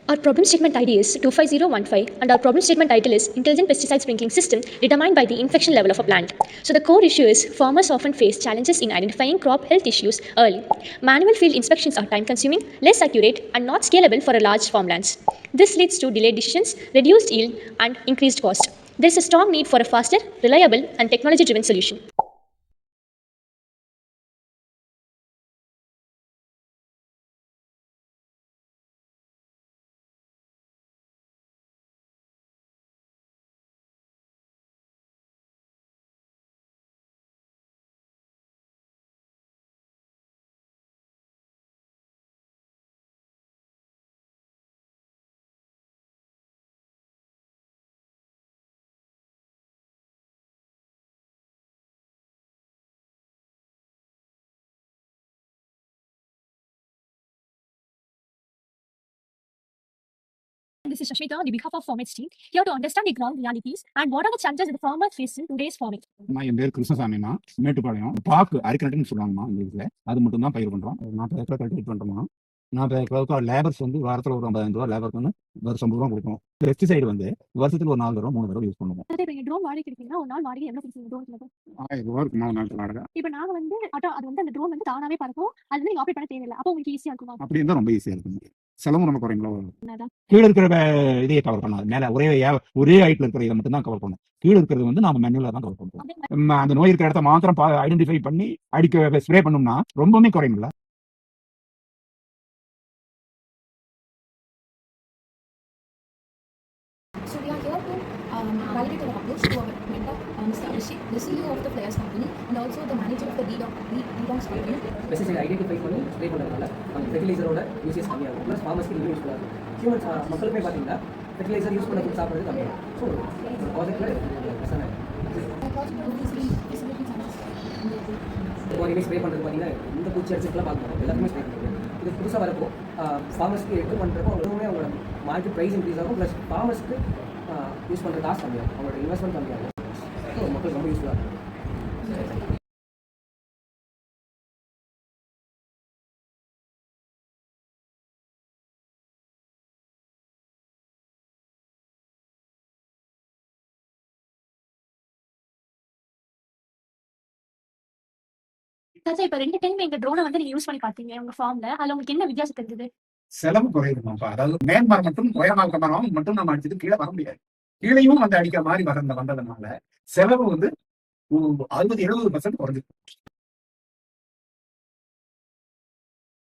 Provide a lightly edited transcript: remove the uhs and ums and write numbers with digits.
Our problem statement ID is 25015 and our problem statement title is Intelligent Pesticide Sprinkling System determined by the infection level of a plant. So the core issue is farmers often face challenges in identifying crop health issues early. Manual field inspections are time consuming, less accurate and not scalable for a large farmlands. This leads to delayed decisions, reduced yield and increased cost. There is a strong need for a faster, reliable and technology driven solution. This is Shashmita on the behalf of Formats team, here to understand the ground realities and what are the challenges that the farmer faces in today's farming. என் பேர் கிருஷ்ணசாமிமா, மேட்டுப்பாளையம். பாக்கு அரிக்கனட்டுன்னு சொல்லுவாங்கம்மா எங்க வீட்டில். அது மட்டும் தான் பயிர் பண்ணுறோம். 40 acre cultivate பண்ணுறோம்மா. 40 ஏக்கருக்கு லேபர்ஸ் வந்து வாரத்தில் ஒரு 50,000 ரூபா லேபருக்கு வந்து வருஷம் 50 ரூபா கொடுக்கணும். பெஸ்டிசைடு வந்து வருஷத்துக்கு ஒரு 4 தடவை 3 தடவை யூஸ் பண்ணுவோம். இப்போ ட்ரோன் வாடகை எடுத்தீங்கன்னா ஒரு நாள் வாடகை எவ்வளோ கொடுப்பீங்க ட்ரோனுக்கு? 1000 ரூபா இருக்குமா ஒரு நாள் வாடகை. இப்போ நாங்கள் வந்து அது வந்து அந்த ட்ரோன் வந்து தானாவே பறக்கும், அது வந்து நீங்கள் ஆப்ரேட் பண்ண தேவையில்லை, அப்போ உங்களுக்கு ஈஸியாக இருக்குமா? அப்படி இருந்தால் ரொம்ப ஈஸியாக இருக்கும். செலவும் நம்ம குறையும்ல. கீழே இருக்கிற இதையே கவர் பண்ணாது. மேலே ஒரே ஹைட்ல இருக்கிற இதை மட்டும் தான் கவர் பண்ணும். கீழே இருக்கிறது வந்து நாம மேனுவலா தான் கவர் பண்ணுவோம். அந்த நோய் இருக்கிற இடத்த மாத்திரம் ஐடென்டிஃபை பண்ணி ஸ்ப்ரே பண்ணோம்னா ரொம்பவுமே குறையும்ல. So we are here to validate our approach to our mentor, Mr. Abhishek, the CEO of the Flyers company, and also the manager of the DDOMS company. Pesticide identify பண்ணி spray பண்ணுறதுனால அந்த ஃபெர்டிலைசரோட usage கம்மியாகும். Plus ஃபார்மர்ஸ்க்கு இன்னும் யூஸ்ஃபுல்லாக இருக்கும். Humans மக்களுமே பார்த்தீங்கன்னா fertiliser use பண்ண சாப்பிட்றது கம்மியாகும். ஸோ ஒரு ப்ராஜெக்டில் பிரச்சனை இப்போ ஸ்ப்ரே பண்ணுறது பார்த்தீங்கன்னா இந்த பூச்சி அடிச்சுக்கெல்லாம் பார்க்கணும், எல்லாருமே ஸ்ப்ரே பண்ணுறது. இது புதுசாக வரப்போ ஃபார்மர்ஸ்க்கு எடுத்து பண்ணுறப்போ ரொம்பவே அவங்களோட மார்க்கெட் ப்ரைஸ் இன்க்ரீஸ் ஆகும். ப்ளஸ் ஃபார்மர்ஸ்க்கு யூஸ் பண்ணுற காசு கம்மியாகும், அவங்களோட இன்வெஸ்ட்மெண்ட் கம்மியாகும். ஸோ மக்களுக்கு ரொம்ப யூஸ்ஃபுல்லாக இருக்கும். இப்போ 2 டைம் எங்க ட்ரோனை வந்து நீங்க யூஸ் பண்ணி பார்த்தீங்க உங்க ஃபார்ம்ல, அதுல உங்களுக்கு என்ன வித்தியாசம் தெரிஞ்சது? செலவு குறையுதுமாப்பா. அதாவது மேன்மரம் மட்டும் உயரமாக இருக்க மரம் மட்டும் நம்ம அடிச்சுட்டு கீழே வர முடியாது. கீழையும் வந்து அடிக்கிற மாதிரி வந்ததுனால செலவு வந்து 60-70% குறைஞ்சிருக்கு.